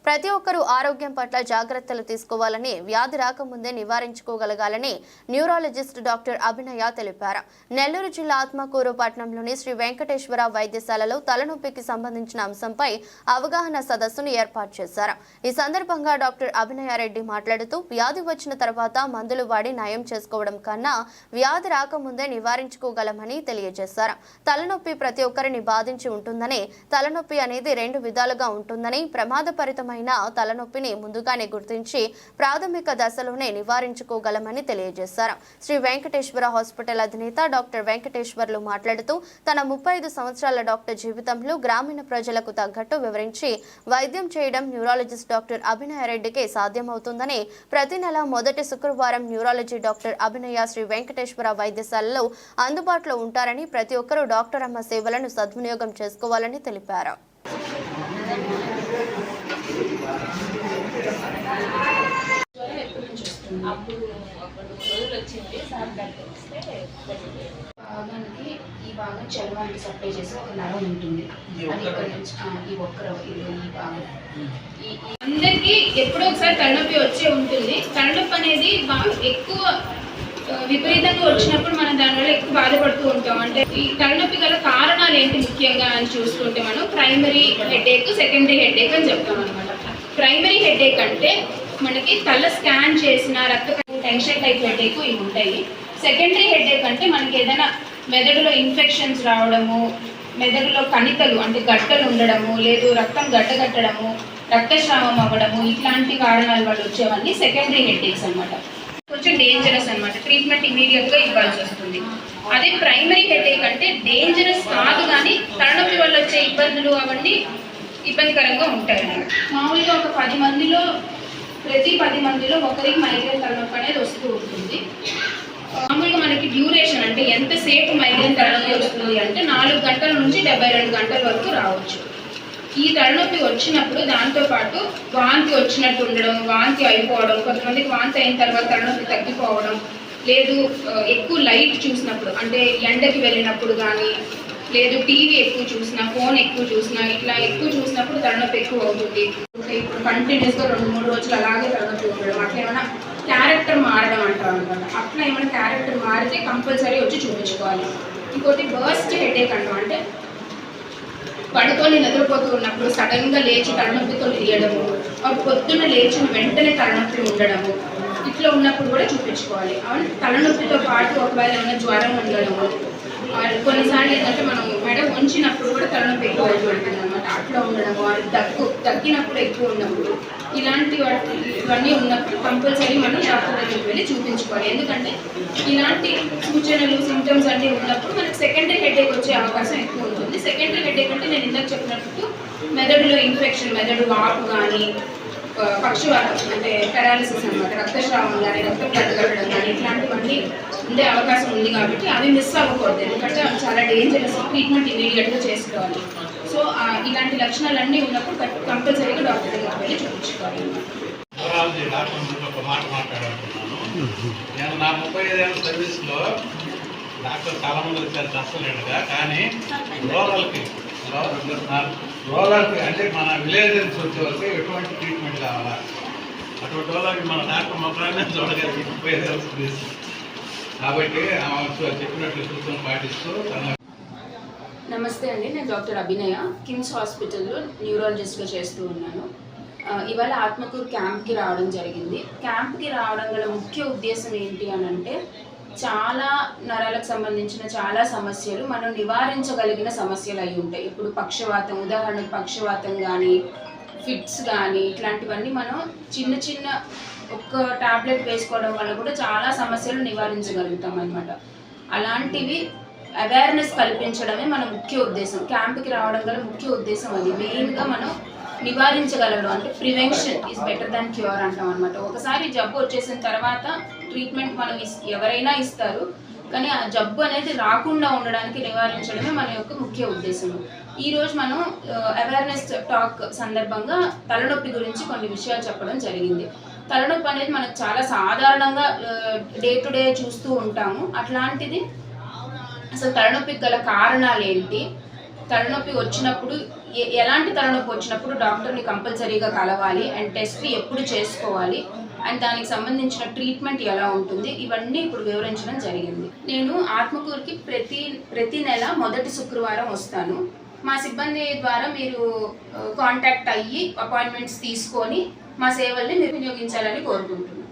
ప్రతి ఒక్కరూ ఆరోగ్యం పట్ల జాగ్రత్తలు తీసుకోవాలని, వ్యాధి రాకముందే నివారించుకోగలగాలని న్యూరాలజిస్ట్ డాక్టర్ అభినయ తెలిపారు. నెల్లూరు జిల్లా ఆత్మకూరు పట్టణంలోని శ్రీ వెంకటేశ్వర వైద్యశాలలో తలనొప్పికి సంబంధించిన అంశంపై అవగాహన సదస్సును ఏర్పాటు చేశారు. ఈ సందర్భంగా డాక్టర్ అభినయ రెడ్డి మాట్లాడుతూ, వ్యాధి వచ్చిన తర్వాత మందులు వాడి నయం చేసుకోవడం కన్నా వ్యాధి రాకముందే నివారించుకోగలమని తెలియజేశారు. తలనొప్పి ప్రతి ఒక్కరిని బాధించి ఉంటుందని, తలనొప్పి అనేది రెండు విధాలుగా ఉంటుందని, ప్రమాదపరితమైన తలనొప్పిని ముందుగానే గుర్తించి ప్రాథమిక దశలోనే నివారించుకోగలమని తెలియజేశారు. శ్రీ వెంకటేశ్వర హాస్పిటల్ అధినేత డాక్టర్ వెంకటేశ్వర్లు మాట్లాడుతూ, తన 35 సంవత్సరాల డాక్టర్ జీవితంలో గ్రామీణ ప్రజలకు తగ్గట్టు వివరించి వైద్యం చేయడం న్యూరాలజిస్ట్ డాక్టర్ అభినయ రెడ్డికి సాధ్యమవుతుందని, ప్రతి నెల మొదటి శుక్రవారం న్యూరాలజీ డాక్టర్ అభినయ శ్రీ వెంకటేశ్వర వైద్యశాలలో అందుబాటులో ఉంటారని, ప్రతి ఒక్కరూ డాక్టర్ అమ్మ సేవలను సద్వినియోగం చేసుకోవాలని తెలిపారు. భాగానికి ఈ భాగం చర్మానికి సప్లై చేసే ఒక నరం ఉంటుంది. అది ఇక్కడ నుంచి ఈ భాగం అందరికీ ఎప్పుడో ఒకసారి తలనొప్పి వచ్చే ఉంటుంది. తలనొప్పి అనేది బాగా ఎక్కువ విపరీతంగా వచ్చినప్పుడు మనం దానివల్ల ఎక్కువ బాధపడుతూ ఉంటాం. అంటే ఈ తలనొప్పి గల కారణాలు ఏంటి ముఖ్యంగా అని చూసుకుంటే మనం ప్రైమరీ హెడేక్, సెకండరీ హెడేక్ అని చెప్తాం అనమాట. ప్రైమరీ హెడేక్ అంటే మనకి తల స్కాన్ చేసిన రక్త టెన్షన్ టైప్ హెడేక్ ఇవి ఉంటాయి. సెకండరీ హెడేక్ అంటే మనకి ఏదైనా మెదడులో ఇన్ఫెక్షన్స్ రావడము, మెదడులో కణితలు అంటే గడ్డలు ఉండడము, లేదు రక్తం గడ్డగట్టడము, రక్తస్రావం అవ్వడము, ఇట్లాంటి కారణాల వల్ల వచ్చేవన్నీ సెకండరీ హెడేక్స్ అనమాట. కొంచెం డేంజరస్ అనమాట. ట్రీట్మెంట్ ఇమీడియట్గా ఇవ్వాల్సి వస్తుంది. అదే ప్రైమరీ హెడేక్ అంటే డేంజరస్ కాదు, కానీ తలనొప్పి వల్ల వచ్చే ఇబ్బందులు అవన్నీ ఇబ్బందికరంగా ఉంటాయి. మామూలుగా ఒక 10 మందిలో ప్రతి 10 మందిలో ఒకరికి మైగ్రేన్ తలనొప్పి అనేది వస్తూ ఉంటుంది. మామూలుగా మనకి డ్యూరేషన్ అంటే ఎంతసేపు మైగ్రేన్ తలనొప్పి వస్తుంది అంటే 4 గంటల నుంచి 72 గంటల వరకు రావచ్చు. ఈ తలనొప్పి వచ్చినప్పుడు దాంతోపాటు వాంతి వచ్చినట్టు ఉండడం, వాంతి అయిపోవడం, కొంతమందికి వాంతి అయిన తర్వాత తలనొప్పి తగ్గిపోవడం, లేదు ఎక్కువ లైట్ చూసినప్పుడు అంటే ఎండకి వెళ్ళినప్పుడు కానీ, లేదు టీవీ ఎక్కువ చూసినా, ఫోన్ ఎక్కువ చూసినా, ఇట్లా ఎక్కువ చూసినప్పుడు తలనొప్పి ఎక్కువ అవుతుంది. ఇప్పుడు కంటిన్యూస్గా 2-3 రోజులు అలాగే తలనొప్పి ఉండడం, అట్లా ఏమైనా క్యారెక్టర్ మారడం అంటారు అనమాట. అట్లా ఏమైనా క్యారెక్టర్ మారితే కంపల్సరీ వచ్చి చూపించుకోవాలి. ఇంకోటి బర్స్ట్ హెడేక్ అంటాం. అంటే పడుకొని నిద్రపోతూ ఉన్నప్పుడు సడన్గా లేచి తలనొప్పితో లేయడము, పొద్దున్న లేచిన వెంటనే తలనొప్పి ఉండడము, ఇట్లా ఉన్నప్పుడు కూడా చూపించుకోవాలి. తలనొప్పితో పాటు ఒకవేళ ఏమైనా జ్వరం ఉండడము, కొన్నిసార్లు ఏంటంటే మనం మెడ ఉంచినప్పుడు కూడా తలనొప్పి ఎక్కువ అవుతుంటుంది అనమాట. అట్లా ఉండడము, తగ్గినప్పుడు ఎక్కువ ఉన్నప్పుడు, ఇవన్నీ ఉన్నప్పుడు కంపల్సరీ మనం డాక్టర్ దగ్గరికి వెళ్ళి చూపించుకోవాలి. ఎందుకంటే ఇలాంటి సూచనలు, సింటమ్స్ అన్నీ ఉన్నప్పుడు మనకి సెకండరీ హెడేక్ వచ్చే అవకాశం ఎక్కువ ఉంటుంది. సెకండరీ హెడేక్ అంటే నేను ఇందాక చెప్పినట్టు మెదడులో ఇన్ఫెక్షన్, మెదడు వాపు కానీ, పక్షవాతం అంటే పెరాలిసిస్ అనమాట, రక్తస్రావం కానీ, రక్తం గడ్డగట్టడం కానీ, ఇట్లాంటివన్నీ ఉండే అవకాశం ఉంది. కాబట్టి అవి మిస్ అవ్వకూడదు. ఎందుకంటే చాలా డేంజరస్. ట్రీట్మెంట్ ఇమీడియట్గా చేసుకోవాలి. సో ఇలాంటి లక్షణాలన్నీ ఉన్నప్పుడు కంపల్సరీగా డాక్టర్ దగ్గరికి వెళ్ళి చూపించుకోవాలి. నేను నా 35 ఏళ్ళ సర్వీస్లో డాక్టర్ చాలా మంది వచ్చారు కష్టలేడుగా, కానీ రూరల్కి అంటే మన విలేజ్ నుంచి వచ్చే వాళ్ళకి ఎటువంటి ట్రీట్మెంట్ కావాలా, అటువంటి వాళ్ళకి మన డాక్టర్ మొక్కలనే చూడగలిగి 35 ఏళ్ళ సర్వీస్ కాబట్టి చెప్పినట్లు సూచనలు పాటిస్తూ. నమస్తే అండి, నేను డాక్టర్ అభినయ, కిమ్స్ హాస్పిటల్లో న్యూరాలజిస్ట్గా చేస్తూ ఉన్నాను. ఇవాళ ఆత్మకూరు క్యాంప్కి రావడం జరిగింది. క్యాంప్కి రావడం గల ముఖ్య ఉద్దేశం ఏంటి అని అంటే, చాలా నరాలకు సంబంధించిన చాలా సమస్యలు మనం నివారించగలిగిన సమస్యలు అయి ఉంటాయి. ఇప్పుడు పక్షవాతం, ఉదాహరణకు పక్షవాతం కానీ, ఫిట్స్ కానీ, ఇట్లాంటివన్నీ మనం చిన్న ఒక్క టాబ్లెట్ వేసుకోవడం వల్ల కూడా చాలా సమస్యలు నివారించగలుగుతాం అన్నమాట. అలాంటివి అవేర్నెస్ కల్పించడమే మన ముఖ్య ఉద్దేశం. క్యాంప్కి రావడం గల ముఖ్య ఉద్దేశం అది. మెయిన్గా మనం నివారించగలగడం అంటే prevention is better than cure అంటాం అనమాట. ఒకసారి జబ్బు వచ్చేసిన తర్వాత ట్రీట్మెంట్ మనం ఎవరైనా ఇస్తారు, కానీ ఆ జబ్బు అనేది రాకుండా ఉండడానికి నివారించడమే మన యొక్క ముఖ్య ఉద్దేశం. ఈరోజు మనం అవేర్నెస్ టాక్ సందర్భంగా తలనొప్పి గురించి కొన్ని విషయాలు చెప్పడం జరిగింది. తలనొప్పి అనేది మనకు చాలా సాధారణంగా డే టు డే చూస్తూ ఉంటాము. అట్లాంటిది అసలు తలనొప్పికి గల కారణాలు ఏంటి, తలనొప్పి వచ్చినప్పుడు ఎలాంటి తలనొప్పి వచ్చినప్పుడు డాక్టర్ని కంపల్సరీగా కలవాలి అండ్ టెస్ట్ ఎప్పుడు చేసుకోవాలి అండ్ దానికి సంబంధించిన ట్రీట్మెంట్ ఎలా ఉంటుంది ఇవన్నీ ఇప్పుడు వివరించడం జరిగింది. నేను ఆత్మకూరుకి ప్రతి నెల మొదటి శుక్రవారం వస్తాను. మా సిబ్బంది ద్వారా మీరు కాంటాక్ట్ అయ్యి అపాయింట్మెంట్స్ తీసుకొని మా సేవల్ని మీరు వినియోగించాలని కోరుకుంటున్నాను.